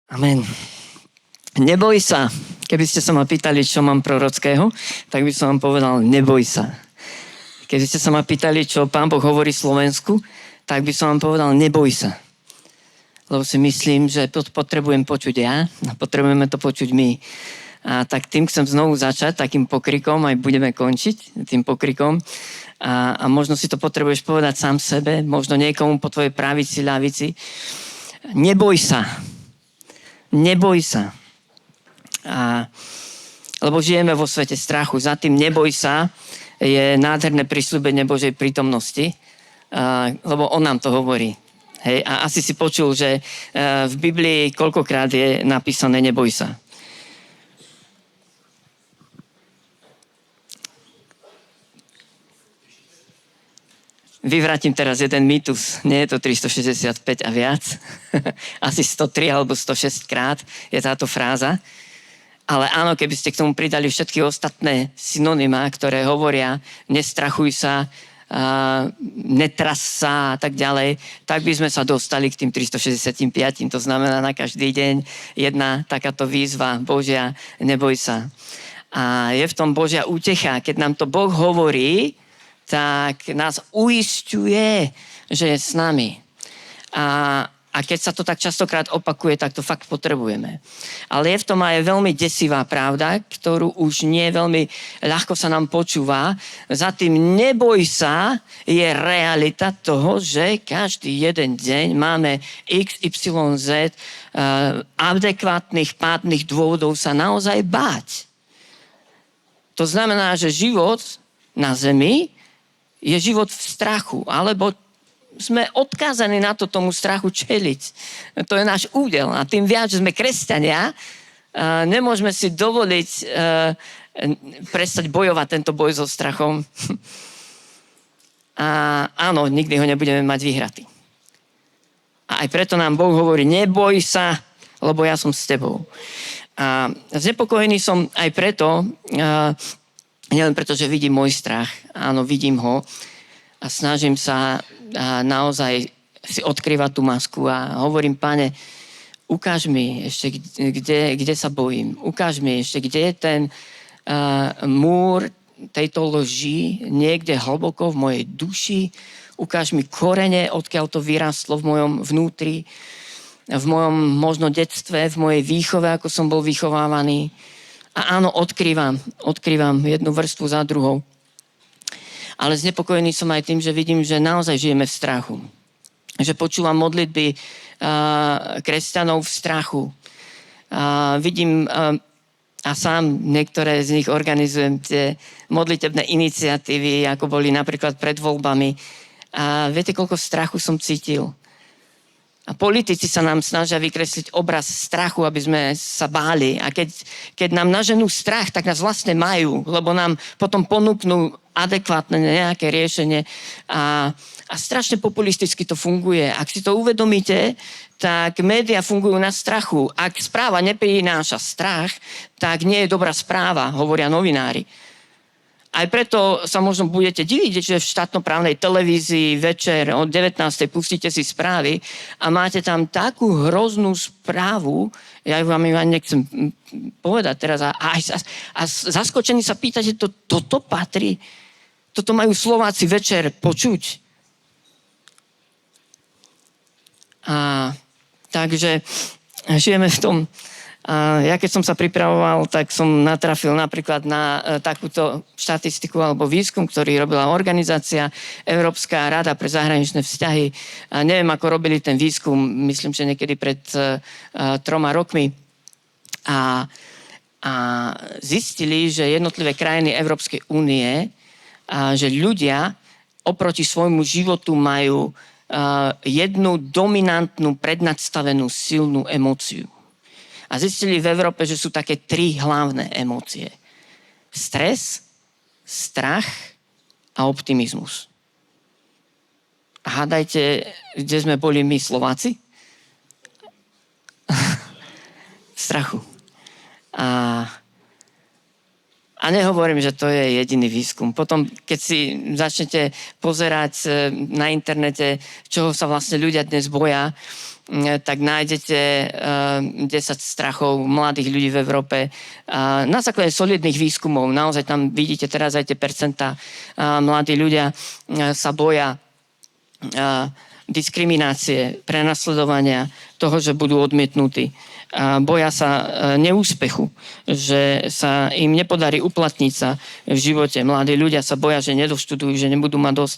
Amen. Neboj sa. Keby ste sa ma pýtali, čo mám prorockého, tak by som vám povedal, neboj sa. Keby ste sa ma pýtali, čo Pán Boh hovorí Slovensku, tak by som vám povedal, neboj sa. Lebo si myslím, že potrebujem počuť ja a potrebujeme to počuť my. A tak tým chcem znovu začať, takým pokrikom, aj budeme končiť tým pokrikom. A možno si to potrebuješ povedať sám sebe, možno niekomu po tvojej pravici, ľavici. Neboj sa. Neboj sa. Lebo žijeme vo svete strachu. Za tým neboj sa je nádherné prisľúbenie Božej prítomnosti, lebo on nám to hovorí. Hej? A asi si počul, že v Biblii koľkokrát je napísané neboj sa. Vyvrátim teraz jeden mýtus. Nie je to 365 a viac. Asi 103 alebo 106 krát je táto fráza. Ale áno, keby ste k tomu pridali všetky ostatné synonymá, ktoré hovoria nestrachuj sa, netras sa a tak ďalej, tak by sme sa dostali k tým 365. To znamená na každý deň jedna takáto výzva Božia, neboj sa. A je v tom Božia útecha. Keď nám to Boh hovorí, tak nás uisťuje, že je s nami. A keď sa to tak častokrát opakuje, tak to fakt potrebujeme. Ale je v tom aj veľmi desivá pravda, ktorú už nie veľmi ľahko sa nám počúva. Za tým neboj sa je realita toho, že každý jeden deň máme XYZ adekvátnych pádnych dôvodov sa naozaj báť. To znamená, že život na zemi je život v strachu, alebo sme odkázaní na to tomu strachu čeliť. To je náš údel. A tým viac, že sme kresťania, nemôžeme si dovoliť prestať bojovať tento boj so strachom. A áno, nikdy ho nebudeme mať vyhratý. A aj preto nám Boh hovorí, neboj sa, lebo ja som s tebou. A znepokojený som aj preto, nielen preto, že vidím môj strach, áno, vidím ho a snažím sa naozaj si odkrývať tú masku a hovorím, Pane, ukáž mi ešte, kde sa bojím. Ukáž mi ešte, kde je ten múr tejto lži niekde hlboko v mojej duši. Ukáž mi korene, odkiaľ to vyrastlo v mojom vnútri, v mojom možno detstve, v mojej výchove, ako som bol vychovávaný. A áno, odkrývam jednu vrstvu za druhou. Ale znepokojený som aj tým, že vidím, že naozaj žijeme v strachu. Že počúvam modlitby kresťanov v strachu. Vidím a sám niektoré z nich organizujem tie modlitebné iniciatívy, ako boli napríklad pred voľbami. A viete, koľko strachu som cítil? A politici sa nám snažia vykresliť obraz strachu, aby sme sa báli. A keď nám naženú strach, tak nás vlastne majú, lebo nám potom ponúknú adekvátne nejaké riešenie. A strašne populisticky to funguje. Ak si to uvedomíte, tak médiá fungujú na strachu. Ak správa neprináša strach, tak nie je dobrá správa, hovoria novinári. Aj preto sa možno budete diviť, že v štátnoprávnej televízii večer od 19. pustíte si správy a máte tam takú hroznú správu, ja vám ju ani nechcem povedať teraz, a zaskočení sa pýtate, toto patrí, toto majú Slováci večer počuť. Takže žijeme v tom. Ja keď som sa pripravoval, tak som natrafil napríklad na takúto štatistiku alebo výskum, ktorý robila organizácia Európska rada pre zahraničné vzťahy. Neviem, ako robili ten výskum, myslím, že niekedy pred 3 rokmi. A zistili, že jednotlivé krajiny Európskej únie, že ľudia oproti svojmu životu majú jednu dominantnú, prednadstavenú silnú emóciu. A zistili v Európe, že sú také 3 hlavné emócie. Stres, strach a optimizmus. A hádajte, kde sme boli my Slováci? V strachu. A A nehovorím, že to je jediný výskum. Potom, keď si začnete pozerať na internete, čoho sa vlastne ľudia dnes boja, tak nájdete 10 strachov mladých ľudí v Európe. Na základe solidných výskumov, naozaj tam vidíte teraz aj tie percentá, mladí ľudia sa boja diskriminácie, prenasledovania, toho, že budú odmietnutí. Boja sa neúspechu, že sa im nepodarí uplatniť sa v živote. Mladí ľudia sa boja, že nedoštudujú, že nebudú mať dosť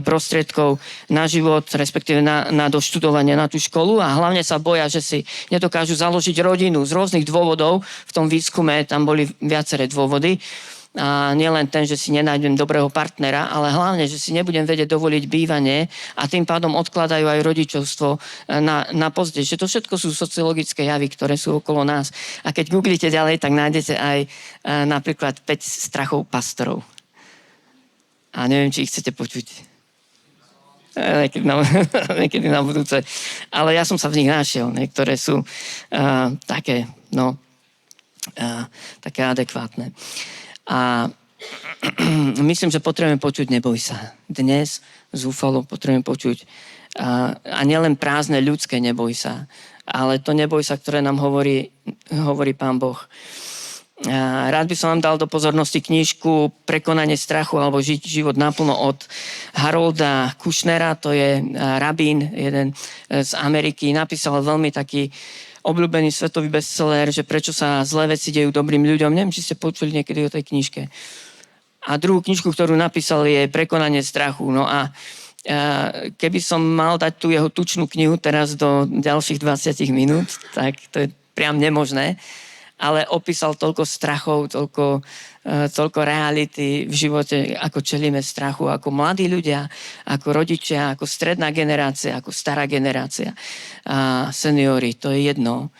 prostriedkov na život, respektíve na doštudovanie na tú školu a hlavne sa boja, že si nedokážu založiť rodinu z rôznych dôvodov. V tom výskume tam boli viaceré dôvody. A nielen ten, že si nenájdem dobrého partnera, ale hlavne, že si nebudem vedieť dovoliť bývanie a tým pádom odkladajú aj rodičovstvo na pozdejšie. To všetko sú sociologické javy, ktoré sú okolo nás. A keď googlíte ďalej, tak nájdete aj napríklad 5 strachov pastorov. A neviem, či ich chcete počuť. Niekedy na budúce. Ale ja som sa v nich našiel. Niektoré sú také adekvátne. A myslím, že potrebujeme počuť neboj sa. Dnes zúfalo potrebujeme počuť a nielen prázdne ľudské neboj sa, ale to neboj sa, ktoré nám hovorí Pán Boh. Rád by som vám dal do pozornosti knižku Prekonanie strachu alebo Žiť život naplno od Harolda Kushnera, to je rabín, jeden z Ameriky, napísal veľmi taký obľúbený svetový bestseller, že prečo sa zlé veci dejú dobrým ľuďom. Neviem, či ste počuli niekedy o tej knižke. A druhú knižku, ktorú napísal, je Prekonanie strachu. No a keby som mal dať tú jeho tučnú knihu teraz do ďalších 20 minút, tak to je priam nemožné. Ale opísal toľko strachov, toľko reality v živote, ako čelíme strachu, ako mladí ľudia, ako rodičia, ako stredná generácia, ako stará generácia. A seniori, to je jedno.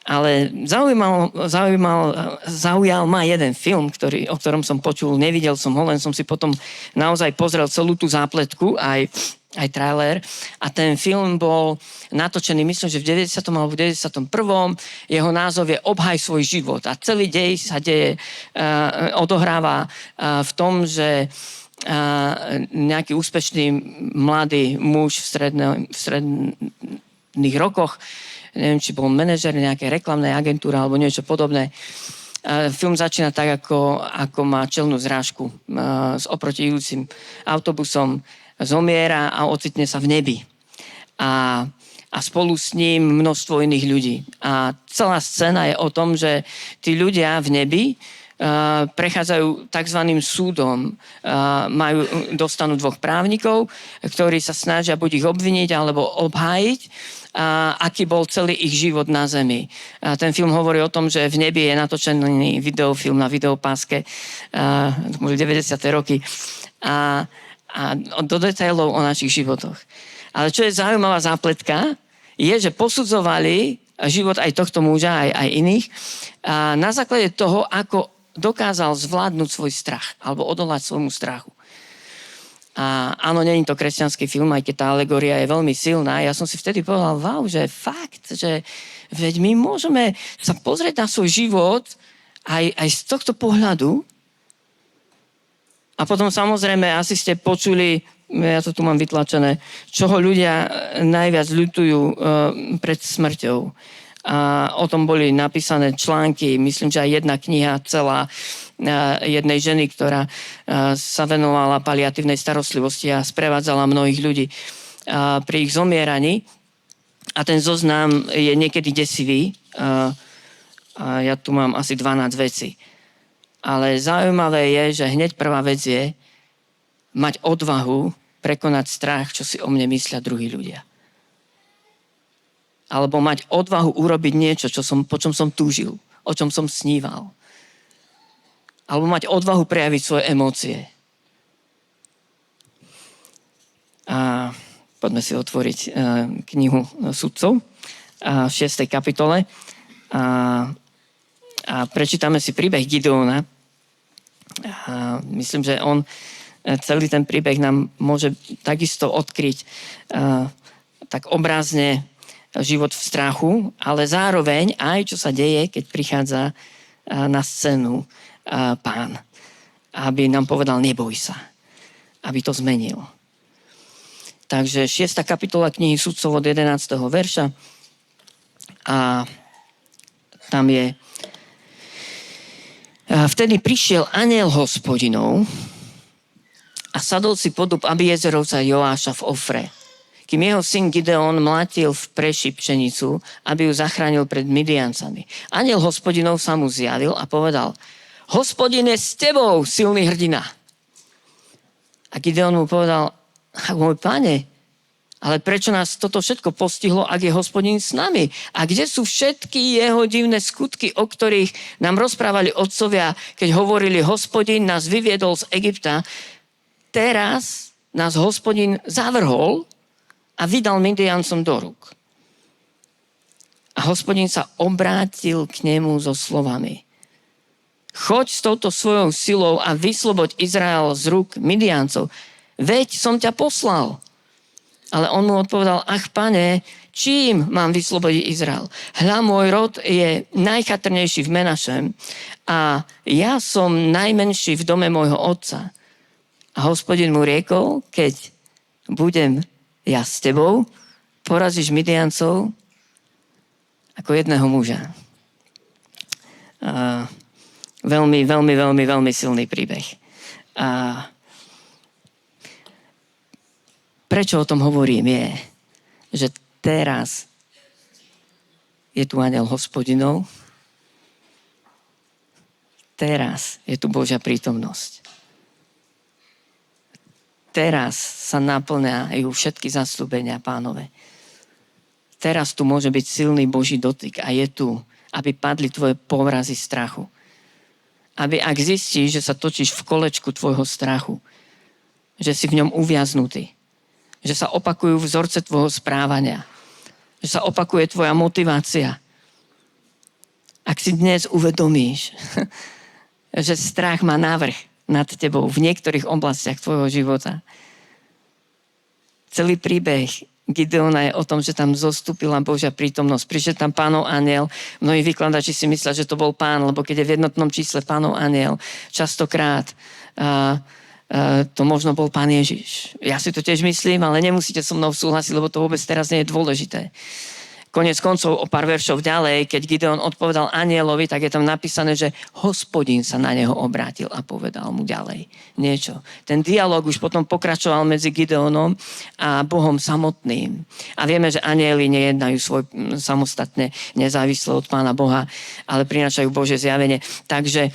Ale zaujal ma jeden film, o ktorom som počul, nevidel som ho, len som si potom naozaj pozrel celú tú zápletku, aj trailer. A ten film bol natočený, myslím, že v 90. alebo 91. Jeho názov je Obhaj svoj život. A celý dej sa odohráva v tom, že nejaký úspešný mladý muž v stredných rokoch, neviem, či bol manažer nejakej reklamnej agentúry alebo niečo podobné. Film začína tak, ako má čelnú zrážku s oproti idúcim autobusom, zomiera a ocitne sa v nebi. A spolu s ním množstvo iných ľudí. A celá scéna je o tom, že tí ľudia v nebi prechádzajú takzvaným súdom. Dostanú 2 právnikov, ktorí sa snažia buď ich obviniť alebo obhájiť, aký bol celý ich život na zemi. Ten film hovorí o tom, že v nebi je natočený videofilm na videopáske, to boli 90. roky, a do detailov o našich životoch. Ale čo je zaujímavá zápletka, je, že posudzovali život aj tohto muža, aj iných, na základe toho, ako dokázal zvládnuť svoj strach alebo odolať svojmu strachu. A áno, nie je to kresťanský film, aj keď tá alegória je veľmi silná. Ja som si vtedy povedal, wow, že fakt, že veď my môžeme sa pozrieť na svoj život aj z tohto pohľadu. A potom samozrejme, asi ste počuli, ja to tu mám vytlačené, čoho ľudia najviac ľutujú pred smrťou. A o tom boli napísané články, myslím, že aj jedna kniha celá jednej ženy, ktorá sa venovala paliatívnej starostlivosti a sprevádzala mnohých ľudí pri ich zomieraní. A ten zoznam je niekedy desivý. A ja tu mám asi 12 vecí. Ale zaujímavé je, že hneď prvá vec je mať odvahu prekonať strach, čo si o mne myslia druhí ľudia. Alebo mať odvahu urobiť niečo, po čom som túžil, o čom som sníval. Alebo mať odvahu prejaviť svoje emócie. A poďme si otvoriť knihu Sudcov v 6. kapitole. A prečítame si príbeh Gideona. Myslím, že celý ten príbeh nám môže takisto odkryť tak obrazne život v strachu, ale zároveň aj čo sa deje, keď prichádza na scénu Pán. Aby nám povedal, neboj sa. Aby to zmenil. Takže 6. kapitola knihy Sudcov od 11. verša. A tam je: Vtedy prišiel anjel Hospodinov a sadol si pod dub Abiezerovca Joáša v Ofre. Kým jeho syn Gideon mlátil v preši pšenicu, aby ju zachránil pred Midiancami. Anjel Hospodinov sa mu zjavil a povedal: Hospodin je s tebou, silný hrdina. A Gideon mu povedal: Môj pane, ale prečo nás toto všetko postihlo, ak je Hospodin s nami? A kde sú všetky jeho divné skutky, o ktorých nám rozprávali otcovia, keď hovorili, Hospodin nás vyviedol z Egypta? Teraz nás Hospodin zavrhol a vydal Midiancom do rúk. A Hospodin sa obrátil k nemu so slovami: Choď s touto svojou silou a vysloboď Izrael z rúk Midiancov. Veď som ťa poslal. Ale on mu odpovedal: Ach, pane, čím mám vyslobodiť Izrael? Hľa, môj rod je najchatrnejší v Menašem a ja som najmenší v dome môjho otca. A Hospodin mu riekol: Keď budem ja s tebou, porazíš Midiancov ako jedného muža. Veľmi, veľmi, veľmi, veľmi silný príbeh. Prečo o tom hovorím je, že teraz je tu anjel Hospodinov, teraz je tu Božia prítomnosť. Teraz sa naplňajú všetky zasľúbenia Pánove. Teraz tu môže byť silný Boží dotyk a je tu, aby padli tvoje povrazy strachu. Aby ak zistíš, že sa točíš v kolečku tvojho strachu, že si v ňom uviaznutý, že sa opakujú vzorce tvojho správania, že sa opakuje tvoja motivácia. Ak si dnes uvedomíš, že strach má návrh nad tebou v niektorých oblastiach tvojho života. Celý príbeh Gideona je o tom, že tam zostúpila Božia prítomnosť. Prišiel tam Pánov anjel. Mnohí vykladači si myslia, že to bol Pán, lebo keď je v jednotnom čísle Pánov anjel, častokrát to možno bol Pán Ježiš. Ja si to tiež myslím, ale nemusíte so mnou súhlasiť, lebo to vôbec teraz nie je dôležité. Konec koncov o pár veršov ďalej, keď Gideon odpovedal anjelovi, tak je tam napísané, že Hospodin sa na neho obrátil a povedal mu ďalej niečo. Ten dialog už potom pokračoval medzi Gideonom a Bohom samotným. A vieme, že anjeli nejednajú samostatne, nezávisle od Pána Boha, ale prinášajú Božie zjavenie. Takže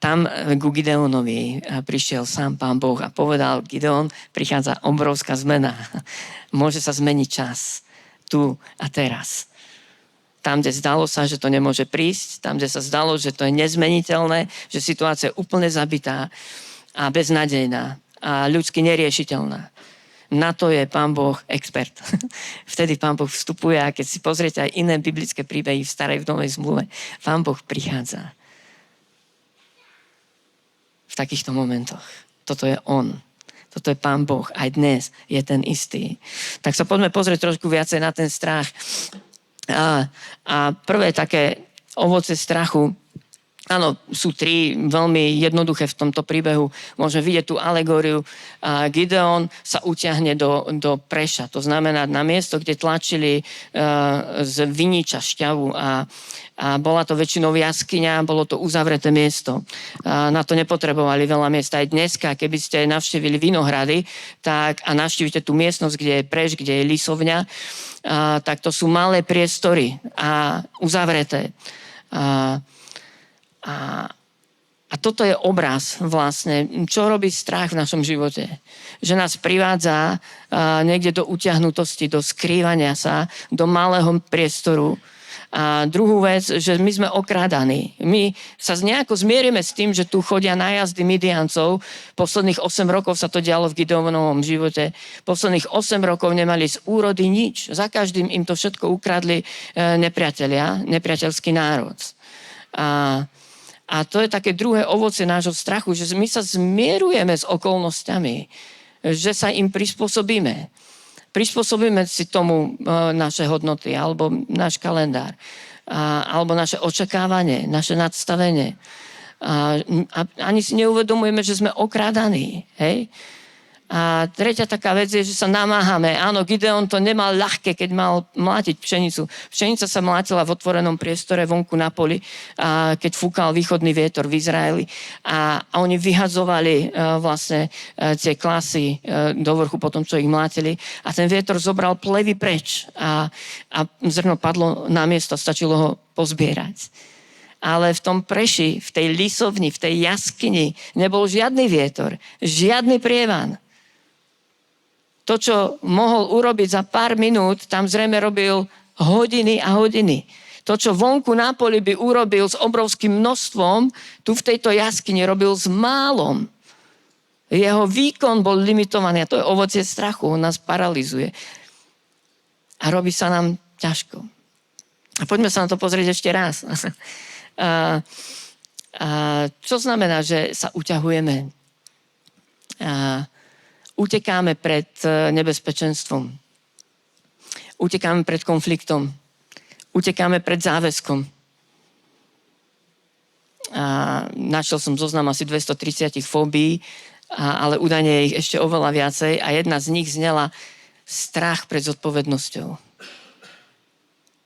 tam ku Gideonovi prišiel sám Pán Boh a povedal: Gideon, prichádza obrovská zmena. Môže sa zmeniť čas. Tu a teraz. Tam, kde zdalo sa, že to nemôže prísť, tam, kde sa zdalo, že to je nezmeniteľné, že situácia je úplne zabitá a beznadejná a ľudsky neriešiteľná. Na to je Pán Boh expert. Vtedy Pán Boh vstupuje a keď si pozriete aj iné biblické príbehy v starej, v novej zmluve, Pán Boh prichádza v takýchto momentoch. Toto je on. Toto je Pán Boh. Aj dnes je ten istý. Tak sa poďme pozrieť trošku viacej na ten strach. A prvé také ovoce strachu, áno, sú tri veľmi jednoduché v tomto príbehu. Môžeme vidieť tú alegóriu. Gideon sa utiahne do preša. To znamená na miesto, kde tlačili z viniča šťavu a bola to väčšinou jaskyňa, bolo to uzavreté miesto. Na to nepotrebovali veľa miesta. Aj dneska, keby ste navštívili vinohrady a navštívite tú miestnosť, kde je preš, kde je lisovňa, tak to sú malé priestory a uzavreté. A toto je obraz vlastne, čo robí strach v našom živote. Že nás privádza niekde do utiahnutosti, do skrývania sa, do malého priestoru. A druhú vec, že my sme okrádaní. My sa nejako zmierime s tým, že tu chodia nájazdy Midiancov. Posledných 8 rokov sa to dialo v Gideonovom živote. Posledných 8 rokov nemali z úrody nič. Za každým im to všetko ukradli nepriatelia, nepriateľský národ. A to je také druhé ovocie nášho strachu, že my sa zmierujeme s okolnostiami, že sa im prispôsobíme. Prispôsobíme si tomu naše hodnoty alebo náš kalendár. alebo naše očakávanie, naše nadstavenie. A ani si neuvedomujeme, že sme okrádaní. Hej? A tretia taká vec je, že sa namáhame. Áno, Gideon to nemal ľahké, keď mal mlátiť pšenicu. Pšenica sa mlátila v otvorenom priestore vonku na poli, keď fúkal východný vietor v Izraeli. A oni vyhadzovali vlastne tie klasy do vrchu po tom, čo ich mlátili. A ten vietor zobral plevy preč. A zrno padlo na miesto, stačilo ho pozbierať. Ale v tom preši, v tej lisovni, v tej jaskyni nebol žiadny vietor, žiadny prievan. To, čo mohol urobiť za pár minút, tam zrejme robil hodiny a hodiny. To, čo vonku na poli by urobil s obrovským množstvom, tu v tejto jaskyni robil s málom. Jeho výkon bol limitovaný a to je ovocie strachu, on nás paralizuje. A robí sa nám ťažko. A poďme sa na to pozrieť ešte raz. Čo znamená, že sa uťahujeme? Utekáme pred nebezpečenstvom. Utekáme pred konfliktom. Utekáme pred záväzkom. Našiel som zoznam asi 230 fóbií, ale údajne je ich ešte oveľa viacej a jedna z nich znela strach pred zodpovednosťou.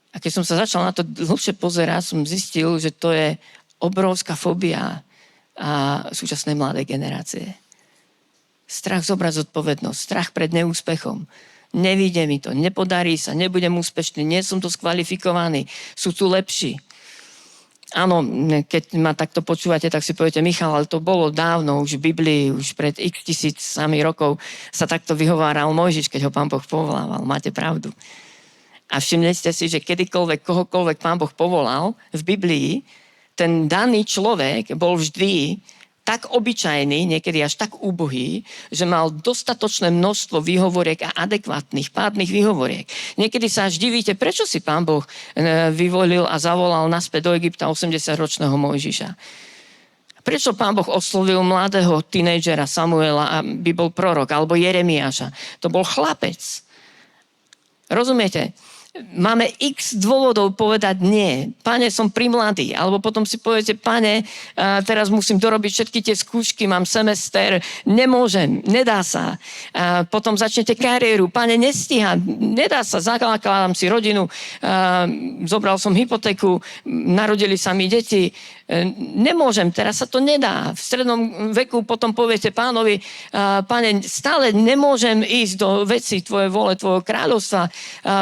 A keď som sa začal na to hlbšie pozerať, som zistil, že to je obrovská fóbia súčasnej mladej generácie. Strach zobrať zodpovednosť, strach pred neúspechom. Nevíde mi to, nepodarí sa, nebudem úspešný, nie som to skvalifikovaný, sú tu lepší. Áno, keď ma takto počúvate, tak si poviete, Michal, ale to bolo dávno, už v Biblii, už pred x tisícami rokov sa takto vyhováral Mojžiš, keď ho Pán Boh povolával. Máte pravdu. A všimnete si, že kedykoľvek, kohokoľvek Pán Boh povolal v Biblii, ten daný človek bol vždy tak obyčajný, niekedy až tak úbohý, že mal dostatočné množstvo výhovoriek a adekvátnych, pádnych výhovoriek. Niekedy sa až divíte, prečo si Pán Boh vyvolil a zavolal naspäť do Egypta 80-ročného Mojžiša. Prečo Pán Boh oslovil mladého tínedžera Samuela, aby bol prorok, alebo Jeremiáša. To bol chlapec. Rozumiete? Máme x dôvodov povedať nie. Pane, som primladý. Alebo potom si poviete, pane, teraz musím dorobiť všetky tie skúšky, mám semester, nemôžem, nedá sa. Potom začnete kariéru, pane, nestíham, nedá sa, zakladám si rodinu, zobral som hypotéku, narodili sa mi deti, nemôžem, teraz sa to nedá. V strednom veku potom poviete pánovi, pane, stále nemôžem ísť do veci tvojej vole, tvojho kráľovstva,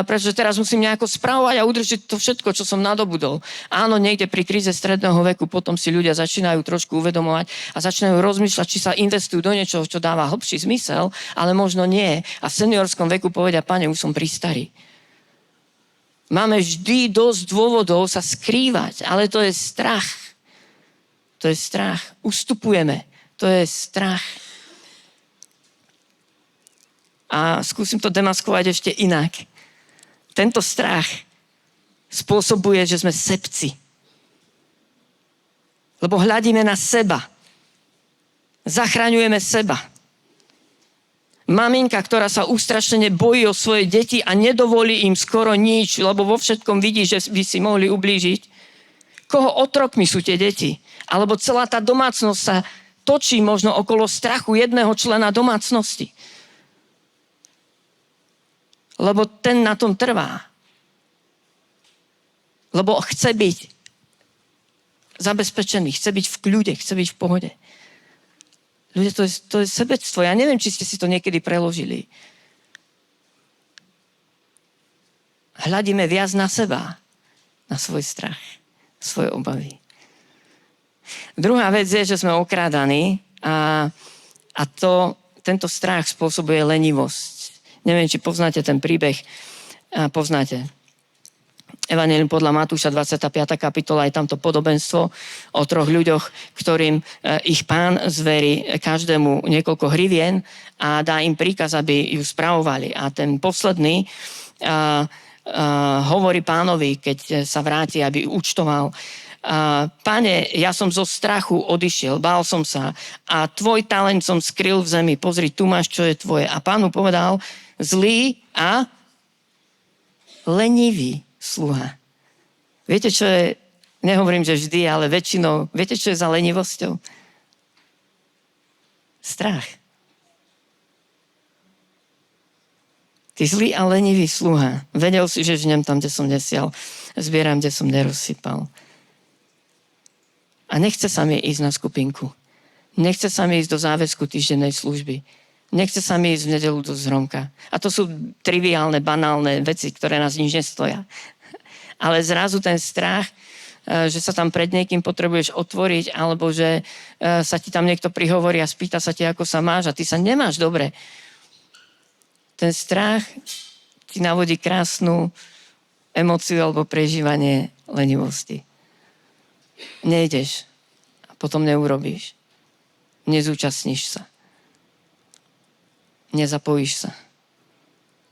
pretože teraz musím nejako spravovať a udržiť to všetko, čo som nadobudol. Áno, niekde pri kríze stredného veku potom si ľudia začínajú trošku uvedomovať a začínajú rozmýšľať, či sa investujú do niečoho, čo dáva hlbší zmysel, ale možno nie. A v seniorskom veku povedia, pane, už som pristarý. Máme vždy dosť dôvodov sa skrývať, ale to je strach. To je strach. Ustupujeme. To je strach. A skúsim to demaskovať ešte inak. Tento strach spôsobuje, že sme sebci. Lebo hľadíme na seba. Zachraňujeme seba. Maminka, ktorá sa ústrašene bojí o svoje deti a nedovolí im skoro nič, lebo vo všetkom vidí, že by si mohli ublížiť. Koho otrokmi sú tie deti? Alebo celá tá domácnosť sa točí možno okolo strachu jedného člena domácnosti. Lebo ten na tom trvá. Lebo chce byť zabezpečený, chce byť v kľude, chce byť v pohode. Ľudia, to je sebectvo. Ja neviem, či ste si to niekedy preložili. Hľadíme viac na seba, na svoj strach, svoje obavy. Druhá vec je, že sme okrádaní a tento strach spôsobuje lenivosť. Neviem, či poznáte ten príbeh. Poznáte. Evanjelium podľa Matúša, 25. kapitola, je tamto podobenstvo o 3 ľuďoch, ktorým ich Pán zverí každému niekoľko hrivien a dá im príkaz, aby ju spravovali. A ten posledný hovorí Pánovi, keď sa vráti, aby účtoval: Pane, ja som zo strachu odišiel, bál som sa a tvoj talent som skryl v zemi. Pozri, tu máš, čo je tvoje. A Pán mu povedal: zlý a lenivý sluha. Viete, čo je, nehovorím, že vždy, ale väčšinou, viete, čo je za lenivosťou? Strach. Ty zlý a lenivý sluha. Vedel si, že žnem tam, kde som nesial. Zbieram, kde som nerozsypal. A nechce sa mi ísť na skupinku. Nechce sa mi ísť do záväzku týždennej služby. Nechce sa mi ísť v nedeľu do zhromka. A to sú triviálne, banálne veci, ktoré nás nič nestoja. Ale zrazu ten strach, že sa tam pred niekým potrebuješ otvoriť, alebo že sa ti tam niekto prihovorí a spýta sa ti, ako sa máš a ty sa nemáš dobre. Ten strach ti navodí krásnu emóciu alebo prežívanie lenivosti. Nejdeš a potom neurobíš. Nezúčastníš sa. Nezapojíš sa.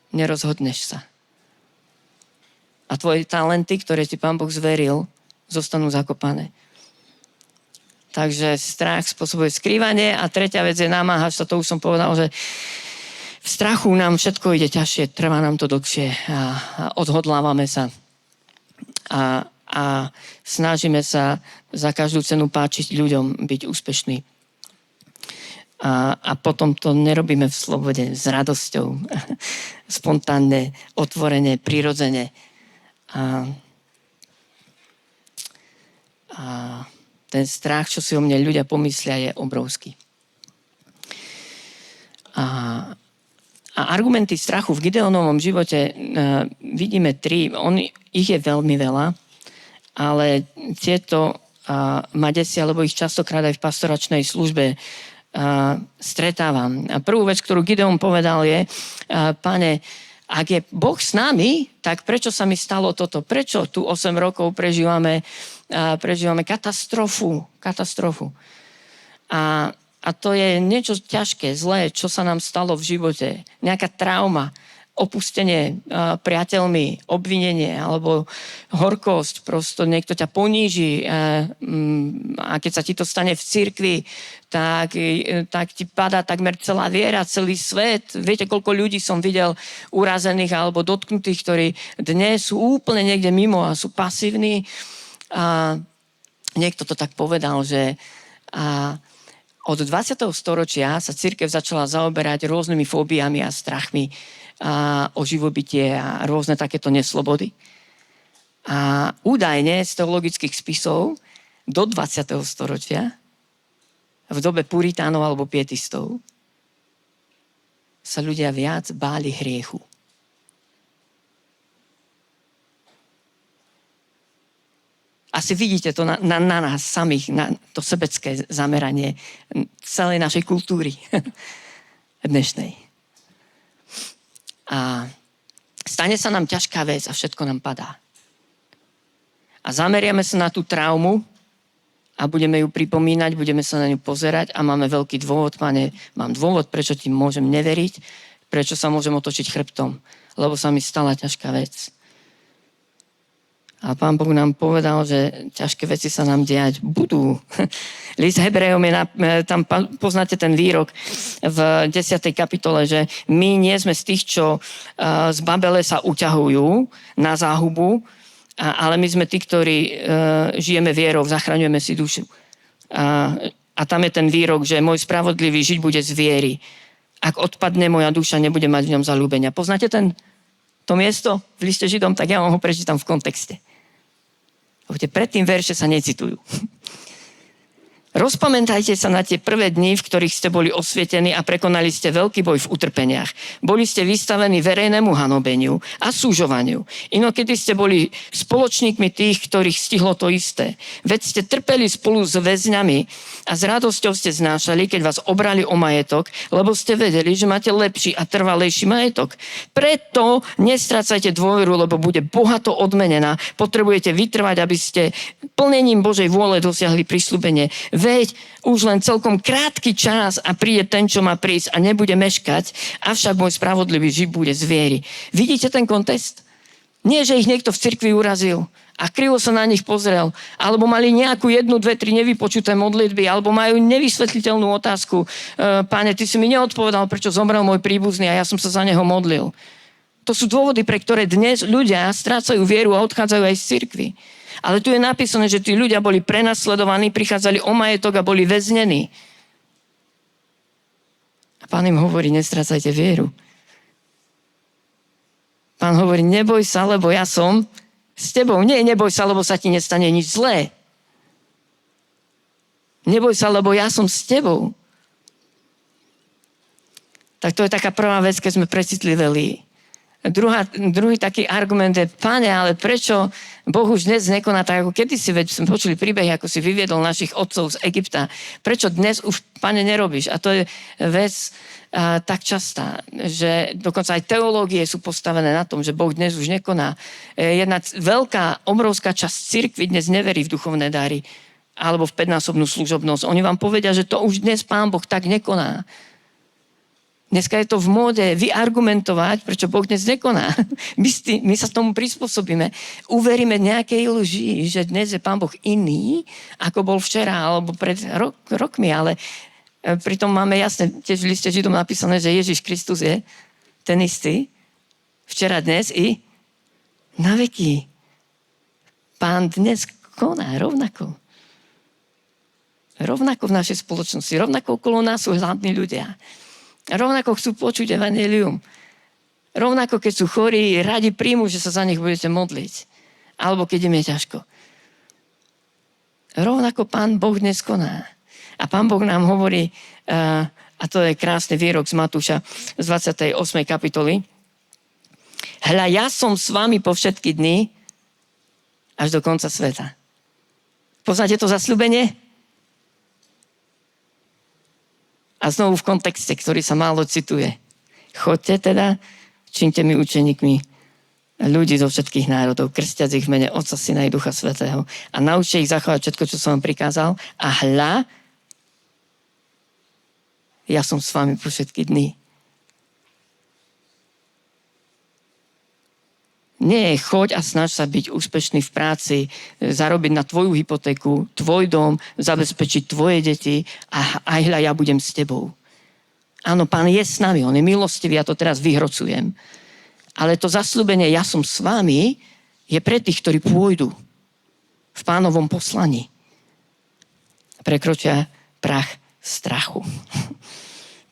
Nerozhodneš sa. A tvoje talenty, ktoré ti Pán Boh zveril, zostanú zakopané. Takže strach spôsobuje skrývanie a tretia vec je námahaš sa, to už som povedal, že v strachu nám všetko ide ťažšie, trvá nám to dlhšie a odhodlávame sa a snažíme sa za každú cenu páčiť ľuďom, byť úspešní. A potom to nerobíme v slobode, s radosťou, spontánne, otvorene, prirodzene. A ten strach, čo si o mne ľudia pomyslia, je obrovský. A argumenty strachu v Gideonovom živote vidíme 3. Ich je veľmi veľa, ale tieto ma desia, lebo ich častokrát aj v pastoračnej službe stretávam. A prvú vec, ktorú Gideon povedal je, Pane, ak je Boh s nami, tak prečo sa mi stalo toto? Prečo tu 8 rokov prežívame katastrofu? A to je niečo ťažké, zlé, čo sa nám stalo v živote. Nejaká trauma, opustenie priateľmi, obvinenie alebo horkosť, prosto niekto ťa poníži a keď sa ti to stane v cirkvi, tak ti padá takmer celá viera, celý svet. Viete, koľko ľudí som videl urazených alebo dotknutých, ktorí dnes sú úplne niekde mimo a sú pasívni. A niekto to tak povedal, že od 20. storočia sa cirkev začala zaoberať rôznymi fóbiami a strachmi o živobytie a rôzne takéto neslobody. A údajne z teologických spisov do 20. storočia v dobe puritánov alebo pietistov sa ľudia viac báli hriechu. Asi vidíte to na nás samých, na to sebecké zameranie celej našej kultúry dnešnej. A stane sa nám ťažká vec a všetko nám padá. A zameriame sa na tú traumu a budeme ju pripomínať, budeme sa na ňu pozerať a máme veľký dôvod, Pane, mám dôvod, prečo ti môžem neveriť, prečo sa môžem otočiť chrbtom, lebo sa mi stala ťažká vec. A Pán Boh nám povedal, že ťažké veci sa nám diať budú. List Hebrejom tam poznáte ten výrok v 10. kapitole, že my nie sme z tých, čo z Babele sa uťahujú na záhubu, ale my sme tí, ktorí žijeme vierou, zachraňujeme si dušu. A tam je ten výrok, že môj spravodlivý žiť bude z viery. Ak odpadne moja duša, nebude mať v ňom zaľúbenia. Poznáte to miesto v liste Židom? Tak ja vám ho prečítam v kontexte. Predtým verše sa necitujú. Rozpamätajte sa na tie prvé dni, v ktorých ste boli osvietení a prekonali ste veľký boj v utrpeniach. Boli ste vystavení verejnému hanobeniu a súžovaniu. Inokedy ste boli spoločníkmi tých, ktorých stihlo to isté. Veď ste trpeli spolu s väzňami a s radosťou ste znášali, keď vás obrali o majetok, lebo ste vedeli, že máte lepší a trvalejší majetok. Preto nestrácajte dôveru, lebo bude bohato odmenená. Potrebujete vytrvať, aby ste plnením Božej vôle dosiahli prisľúbenie. Veď už len celkom krátky čas a príde ten, čo má prísť a nebude meškať, avšak môj spravodlivý žiť bude z viery. Vidíte ten kontext? Nie, že ich niekto v cirkvi urazil a krivo sa na nich pozrel, alebo mali nejakú 1, 2, 3 nevypočuté modlitby, alebo majú nevysvetliteľnú otázku. Páne, ty si mi neodpovedal, prečo zomrel môj príbuzný a ja som sa za neho modlil. To sú dôvody, pre ktoré dnes ľudia strácajú vieru a odchádzajú aj z cirkvi. Ale tu je napísané, že tí ľudia boli prenasledovaní, prichádzali o majetok a boli väznení. A Pán im hovorí, nestrácajte vieru. Pán hovorí, neboj sa, lebo ja som s tebou. Nie, neboj sa, lebo sa ti nestane nič zlé. Neboj sa, lebo ja som s tebou. Tak to je taká prvá vec, keď sme precitliveli. Druhý taký argument je, Pane, ale prečo Boh už dnes nekoná tak, ako kedysi, veď sme počuli príbehy, ako si vyviedol našich otcov z Egypta. Prečo dnes už, Pane, nerobíš? A to je vec tak častá, že dokonca aj teológie sú postavené na tom, že Boh dnes už nekoná. Jedna veľká, obrovská časť cirkvi dnes neverí v duchovné dary alebo v 5-násobnú služobnosť. Oni vám povedia, že to už dnes Pán Boh tak nekoná. Dneska je to v móde vyargumentovať, prečo Boh dnes nekoná. My sa tomu prispôsobíme. Uveríme nejakej lži, že dnes je Pán Boh iný, ako bol včera alebo pred rokmi, ale pritom máme jasne, tiež v liste Židom napísané, že Ježiš Kristus je ten istý, včera, dnes i na veky. Pán dnes koná rovnako. Rovnako v našej spoločnosti, rovnako okolo nás sú hladní ľudia. Rovnako chcú počuť evanjelium. Rovnako, keď sú chorí, radi príjmu, že sa za nich budete modliť. Alebo keď im je ťažko. Rovnako Pán Boh dnes koná. A Pán Boh nám hovorí, a to je krásny výrok z Matúša z 28. kapitoly. Hľa, ja som s vami po všetky dny až do konca sveta. Poznáte to zasľúbenie? A znovu v kontexte, ktorý sa málo cituje. Choďte teda, čiňte mi učeníkmi ľudí zo všetkých národov, krstiac ich v mene Otca, Syna i Ducha Svätého a naučte ich zachovať všetko, čo som vám prikázal. A hľa, ja som s vami po všetky dny. Nie, choď a snaž sa byť úspešný v práci, zarobiť na tvoju hypotéku, tvoj dom, zabezpečiť tvoje deti a aj hľa, ja budem s tebou. Áno, Pán je s nami, on je milostivý, ja to teraz vyhrocujem. Ale to zasľúbenie, ja som s vami, je pre tých, ktorí pôjdu v Pánovom poslaní. Prekročia prach strachu.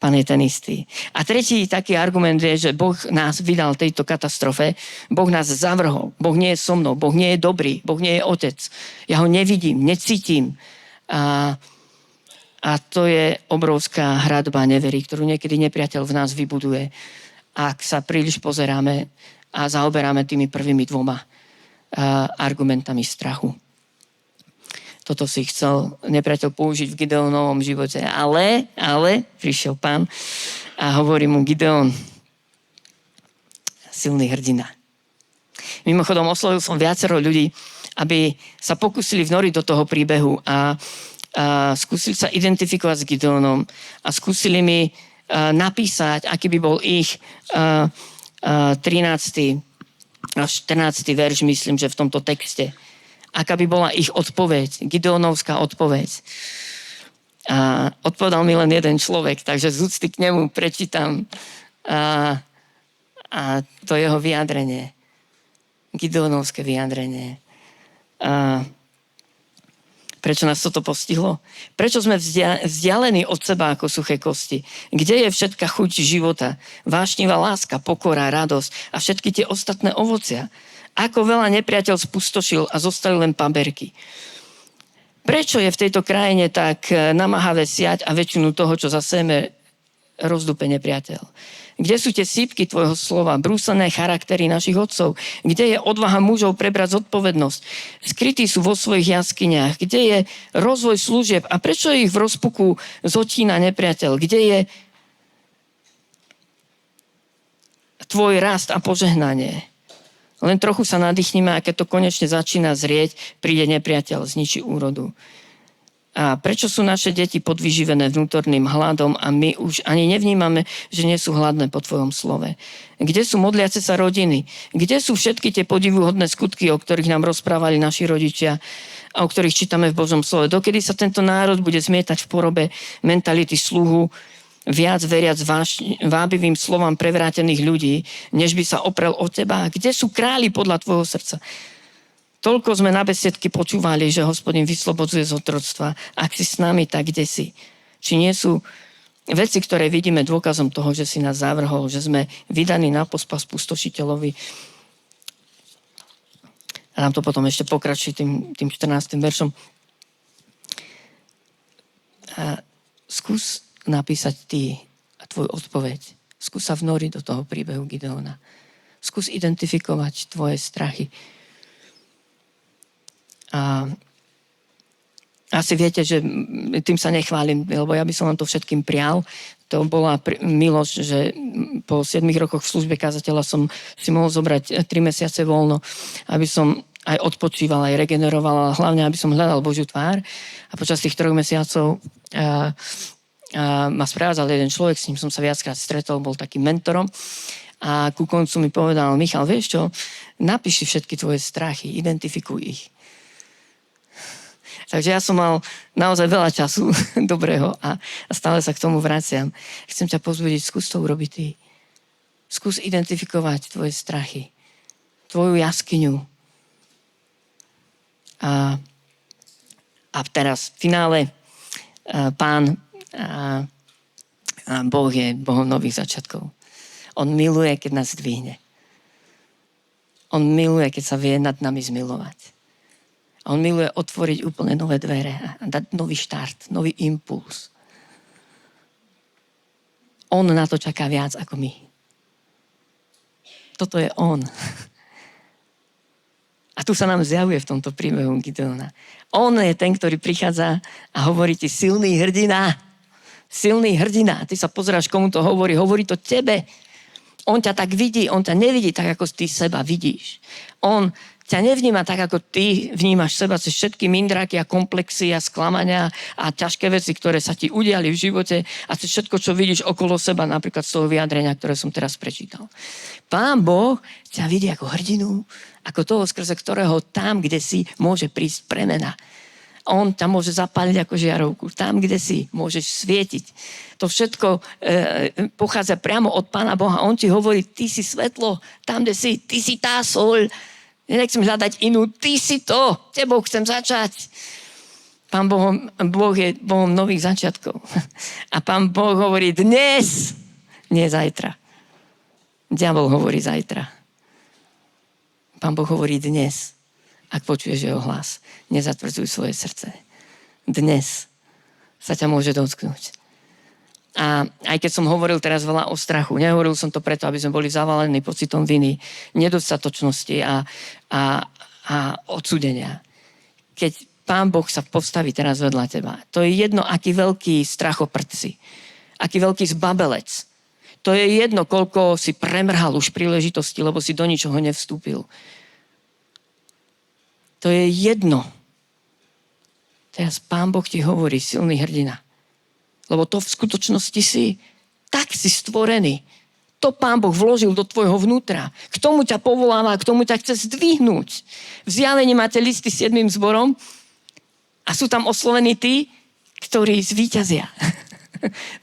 Pán je ten istý. A tretí taký argument je, že Boh nás vydal tejto katastrofe. Boh nás zavrhol. Boh nie je so mnou. Boh nie je dobrý. Boh nie je otec. Ja ho nevidím, necítim. A to je obrovská hradba neverí, ktorú niekedy nepriateľ v nás vybuduje. Ak sa príliš pozeráme a zaoberáme tými prvými dvoma argumentami strachu. Toto si chcel nepriateľ použiť v Gideonovom živote. Ale prišiel Pán a hovorí mu, Gideon, silný hrdina. Mimochodom, oslovil som viacero ľudí, aby sa pokúsili vnoriť do toho príbehu a skúsili sa identifikovať s Gideonom a skúsili mi napísať, aký by bol ich 13. a 14. verš, myslím, že v tomto texte. Aká by bola ich odpoveď, Gideonovská odpoveď. A odpovedal mi len jeden človek, takže z úcty k nemu prečítam a to jeho vyjadrenie. Gideonovské vyjadrenie. Prečo nás toto postihlo? Prečo sme vzdialení od seba ako suché kosti? Kde je všetka chuť života? Vášnivá láska, pokora, radosť a všetky tie ostatné ovocia? Ako veľa nepriateľ spustošil a zostali len paberky. Prečo je v tejto krajine tak namáhavé siať a väčšinu toho, čo zasejeme, rozdupe nepriateľ? Kde sú tie sípky tvojho slova, brúsené charaktery našich otcov? Kde je odvaha mužov prebrať zodpovednosť? Skrytí sú vo svojich jaskyniach. Kde je rozvoj služieb a prečo ich v rozpuku zotína nepriateľ? Kde je tvoj rast a požehnanie? Len trochu sa nadýchnime a keď to konečne začína zrieť, príde nepriateľ, zničí úrodu. A prečo sú naše deti podvyživené vnútorným hladom a my už ani nevnímame, že nie sú hladné po tvojom slove? Kde sú modliace sa rodiny? Kde sú všetky tie podivuhodné skutky, o ktorých nám rozprávali naši rodičia a o ktorých čítame v Božom slove? Dokedy sa tento národ bude zmietať v porobe mentality sluhu viac veriac vábivým slovám prevrátených ľudí, než by sa oprel o teba? Kde sú králi podľa tvojho srdca? Toľko sme na besiedky počúvali, že Hospodin vyslobodzuje z otroctva. Ak si s nami, tak kde si? Či nie sú veci, ktoré vidíme dôkazom toho, že si nás zavrhol, že sme vydaní na pospas pustošiteľovi? A nám to potom ešte pokračuje tým 14. veršom. A skús napísať ty a tvoju odpoveď. Skús sa vnoriť do toho príbehu Gideona. Skús identifikovať tvoje strachy. A asi viete, že tým sa nechválim, lebo ja by som vám to všetkým prial. To bola milosť, že po 7 rokoch v službe kazateľa som si mohol zobrať 3 mesiace voľno, aby som aj odpočíval, aj regeneroval, a hlavne, aby som hľadal Božiu tvár. A počas tých 3 mesiacov ma sprevádzal jeden človek, s ním som sa viackrát stretol, bol takým mentorom. A ku koncu mi povedal: Michal, vieš čo, napíš si všetky tvoje strachy, identifikuj ich. Takže ja som mal naozaj veľa času dobrého a stále sa k tomu vraciam. Chcem ťa pozbudiť, skús to urobiť ty. Skús identifikovať tvoje strachy, tvoju jaskyňu. A teraz v finále Pán Boh je Bohom nových začiatkov. On miluje, keď nás zdvihne. On miluje, keď sa vie nad nami zmilovať. On miluje otvoriť úplne nové dvere a dať nový štart, nový impuls. On na to čaká viac ako my. Toto je on. A tu sa nám zjavuje v tomto príbehu Gideona. On je ten, ktorý prichádza a hovorí ti: silný hrdina. Silný hrdina. Ty sa pozeráš, komu to hovorí. Hovorí to tebe. On ťa tak vidí, on ťa nevidí tak, ako ty seba vidíš. On ťa nevníma tak, ako ty vnímaš seba cez všetky mindráky a komplexy a sklamania a ťažké veci, ktoré sa ti udiali v živote a cez všetko, čo vidíš okolo seba, napríklad z toho vyjadrenia, ktoré som teraz prečítal. Pán Boh ťa vidí ako hrdinu, ako toho, skrze ktorého tam, kde si, môže prísť premena. On ťa môže zapáliť ako žiarovku. Tam, kde si, môžeš svietiť. To všetko pochádza priamo od Pána Boha. On ti hovorí: ty si svetlo, tam, kde si, ty si tá soľ. Nechcem hľadať inú, ty si to, tebou chcem začať. Pán Boh je Bohom nových začiatkov. A Pán Boh hovorí dnes, nie zajtra. Diabol hovorí zajtra. Pán Boh hovorí dnes. Ak počuješ jeho hlas, nezatvrdzuj svoje srdce. Dnes sa ťa môže dotknúť. A aj keď som hovoril teraz veľa o strachu, nehovoril som to preto, aby sme boli zavalení pocitom viny, nedostatočnosti a odsúdenia. Keď Pán Boh sa postaví teraz vedľa teba, to je jedno, aký veľký strachoprd si, aký veľký zbabelec. To je jedno, koľko si premrhal už príležitosti, lebo si do ničoho nevstúpil. To je jedno. Teraz Pán Boh ti hovorí: silný hrdina. Lebo to v skutočnosti si. Tak si stvorený. To Pán Boh vložil do tvojho vnútra. K tomu ťa povoláva, k tomu ťa chce zdvihnúť. V Zjavení máte listy 7 zborom a sú tam oslovení tí, ktorí zvíťazia.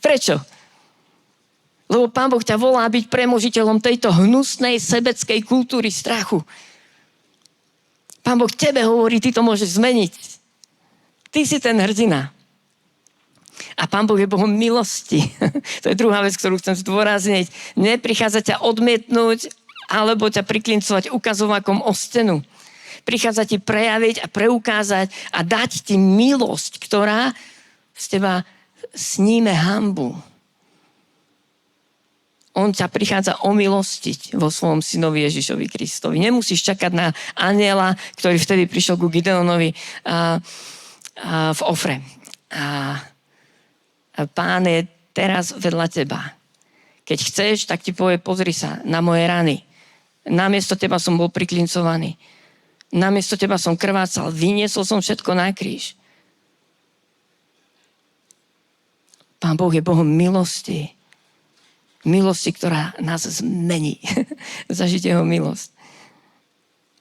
Prečo? Lebo Pán Boh ťa volá byť premožiteľom tejto hnusnej sebeckej kultúry strachu. Pán Boh tebe hovorí: ty to môžeš zmeniť. Ty si ten hrdina. A Pán Boh je Bohom milosti. To je druhá vec, ktorú chcem zdôrazniť. Neprichádza ťa odmietnúť alebo ťa priklincovať ukazovákom o stenu. Prichádza ti prejaviť a preukázať a dať ti milosť, ktorá z teba sníme hanbu. On ťa prichádza omilostiť vo svojom synovi Ježišovi Kristovi. Nemusíš čakať na anjela, ktorý vtedy prišiel ku Gideonovi v Ofre. Pán je teraz vedľa teba. Keď chceš, tak ti povie: pozri sa na moje rany. Namiesto teba som bol priklincovaný. Namiesto teba som krvácal. Vyniesol som všetko na kríž. Pán Boh je Bohom milosti. Milosti, ktorá nás zmení. Zažiť jeho milosť.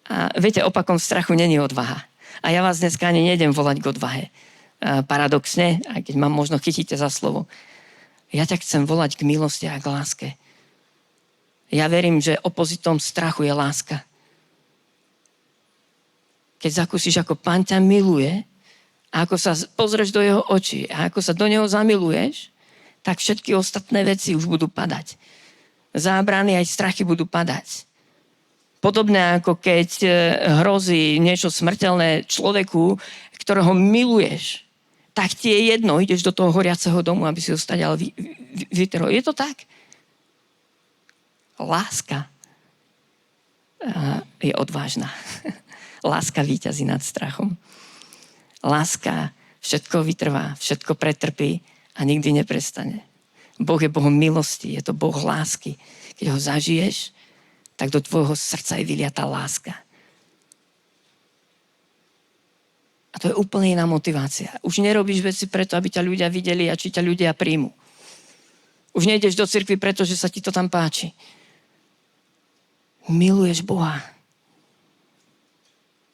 A viete, opakom strachu není odvaha. A ja vás dneska ani nejdem volať k odvahe. Paradoxne, aj keď ma možno chytíte za slovo. Ja ťa chcem volať k milosti a k láske. Ja verím, že opozitom strachu je láska. Keď zakúsiš, ako Pán ťa miluje, a ako sa pozrieš do jeho očí a ako sa do neho zamiluješ, tak všetky ostatné veci už budú padať. Zábrany aj strachy budú padať. Podobne ako keď hrozí niečo smrteľné človeku, ktorého miluješ, tak ti je jedno, ideš do toho horiaceho domu, aby si ho stadiaľ vytrhol. Je to tak? Láska je odvážna. Láska víťazí nad strachom. Láska všetko vytrvá, všetko pretrpí a nikdy neprestane. Boh je Bohom milosti, je to Boh lásky. Keď ho zažiješ, tak do tvojho srdca je vyliatá láska. A to je úplne iná motivácia. Už nerobíš veci preto, aby ťa ľudia videli a či ťa ľudia príjmu. Už nejdeš do cirkvi preto, že sa ti to tam páči. Miluješ Boha.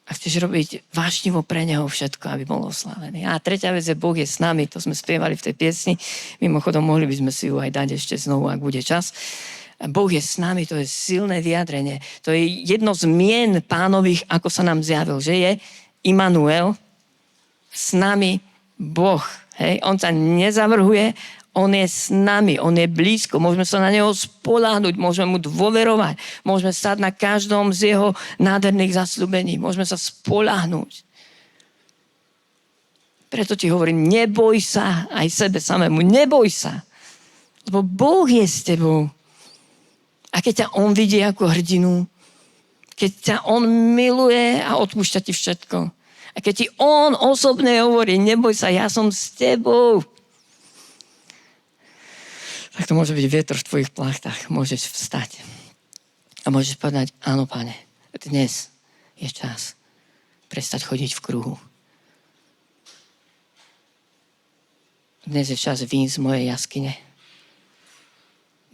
A chceš robiť vášnivo pre neho všetko, aby bol oslávený. A tretia vec je, Boh je s nami. To sme spievali v tej piesni. Mimochodom, mohli by sme si ju aj dať ešte znovu, ak bude čas. Boh je s nami, to je silné vyjadrenie. To je jedno z mien Pánových, ako sa nám zjavil, že je Immanuel, s nami Boh. Hej? On sa nezavrhuje, on je s nami, on je blízko, môžeme sa na neho spoľahnúť, môžeme mu dôverovať, môžeme stať na každom z jeho nádherných zasľúbení, môžeme sa spoľahnúť. Preto ti hovorím, neboj sa aj sebe samému, neboj sa, lebo Boh je s tebou. A keď ťa on vidí ako hrdinu, keď ťa on miluje a odpúšťa ti všetko, a keď ti on osobne hovorí, neboj sa, ja som s tebou, tak to môže byť vietor v tvojich plachtách. Môžeš vstať. A môžeš povedať, áno, Pane, dnes je čas prestať chodiť v kruhu. Dnes je čas výjsť z mojej jaskyne.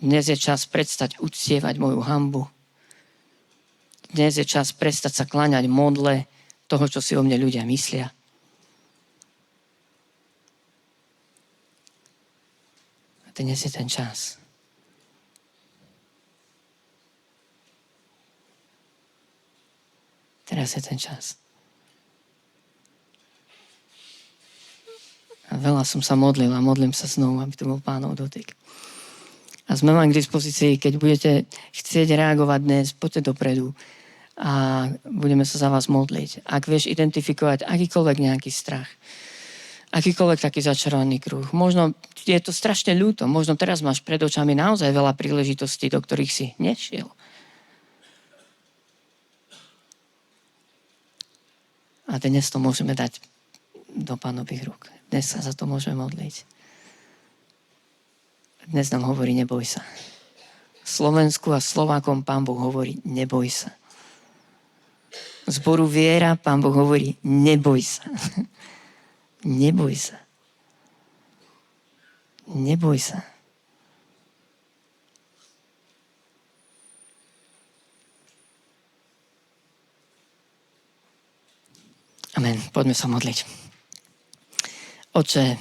Dnes je čas prestať uctievať moju hanbu. Dnes je čas prestať sa kláňať modle toho, čo si o mne ľudia myslia. Dnes je ten čas. Teraz je ten čas. A veľa som sa modlil a modlím sa znovu, aby to bol Pánov dotyk. A sme vám k dispozícii, keď budete chcieť reagovať dnes, poďte dopredu a budeme sa za vás modliť. Ak vieš identifikovať akýkoľvek nejaký strach, akýkoľvek taký začarovaný kruh. Možno je to strašne ľúto. Možno teraz máš pred očami naozaj veľa príležitostí, do ktorých si nešiel. A dnes to môžeme dať do Pánových rúk. Dnes sa za to môžeme modliť. Dnes nám hovorí, neboj sa. Slovensku a Slovákom Pán Boh hovorí, neboj sa. Zboru Viera Pán Boh hovorí, neboj sa. Neboj sa. Neboj sa. Amen. Poďme sa modliť. Oče,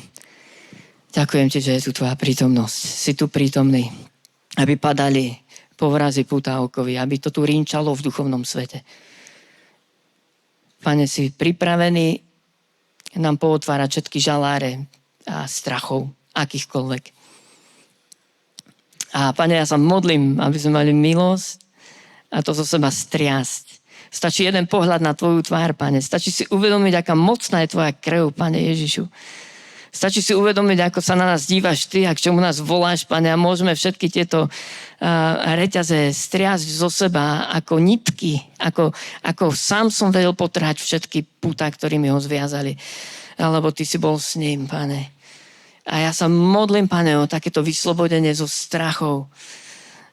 ďakujem ti, že je tu tvoja prítomnosť. Si tu prítomný, aby padali povrazy putávkovi, aby to tu rinčalo v duchovnom svete. Pane, si pripravený nám pootvárať všetky žaláre a strachov, akýchkoľvek. A Pane, ja sa modlím, aby sme mali milosť a to zo seba striasť. Stačí jeden pohľad na tvoju tvár, Pane. Stačí si uvedomiť, aká mocná je tvoja krv, Pane Ježišu. Stačí si uvedomiť, ako sa na nás dívaš ty a k čomu nás voláš, Pane, a môžeme všetky tieto reťaze striasť zo seba ako nitky, ako sám som vedel potrhať všetky púta, ktorými ho zviazali. Alebo ty si bol s ním, Pane. A ja sa modlím, Pane, o takéto vyslobodenie zo strachov.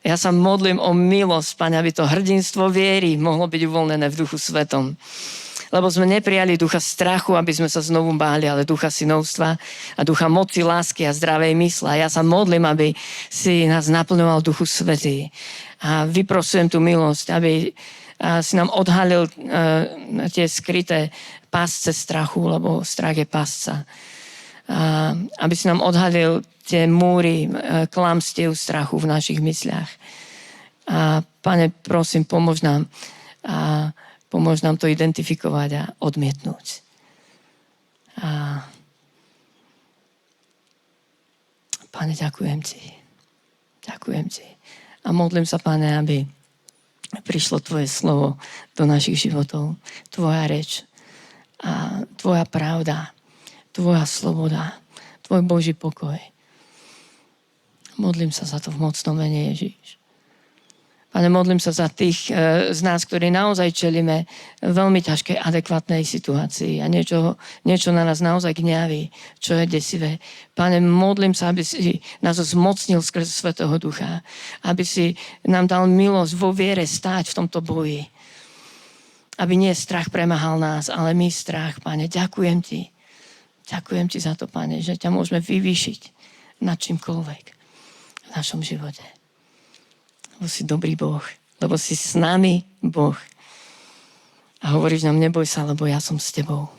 Ja sa modlím o milosť, Pane, aby to hrdinstvo viery mohlo byť uvoľnené v Duchu Svetom. Lebo sme neprijali ducha strachu, aby sme sa znovu báli, ale ducha synovstva a ducha moci, lásky a zdravej mysle. A ja sa modlím, aby si nás naplňoval Duchu Svätý. A vyprosujem tú milosť, aby si nám odhalil tie skryté pásce strachu, lebo strach je pásca. aby si nám odhalil tie múry klamstiev, strachu v našich mysliach. A Pane, prosím, pomôž nám to identifikovať a odmietnúť. Pane, ďakujem Ti. Ďakujem Ti. A modlím sa, Pane, aby prišlo Tvoje slovo do našich životov. Tvoja reč a Tvoja pravda, Tvoja sloboda, Tvoj Boží pokoj. Modlím sa za to v mocnom mene Ježíš. Pane, modlím sa za tých z nás, ktorí naozaj čelíme veľmi ťažkej, adekvátnej situácii a niečo na nás naozaj gňaví, čo je desivé. Pane, modlím sa, aby si nás zmocnil skrze Svätého Ducha, aby si nám dal milosť vo viere stáť v tomto boji. Aby nie strach premahal nás, ale my strach, Pane. Ďakujem Ti. Ďakujem Ti za to, Pane, že ťa môžeme vyvýšiť nad čímkoľvek v našom živote. Lebo si dobrý Boh, lebo si s nami Boh. A hovoríš nám, neboj sa, lebo ja som s tebou.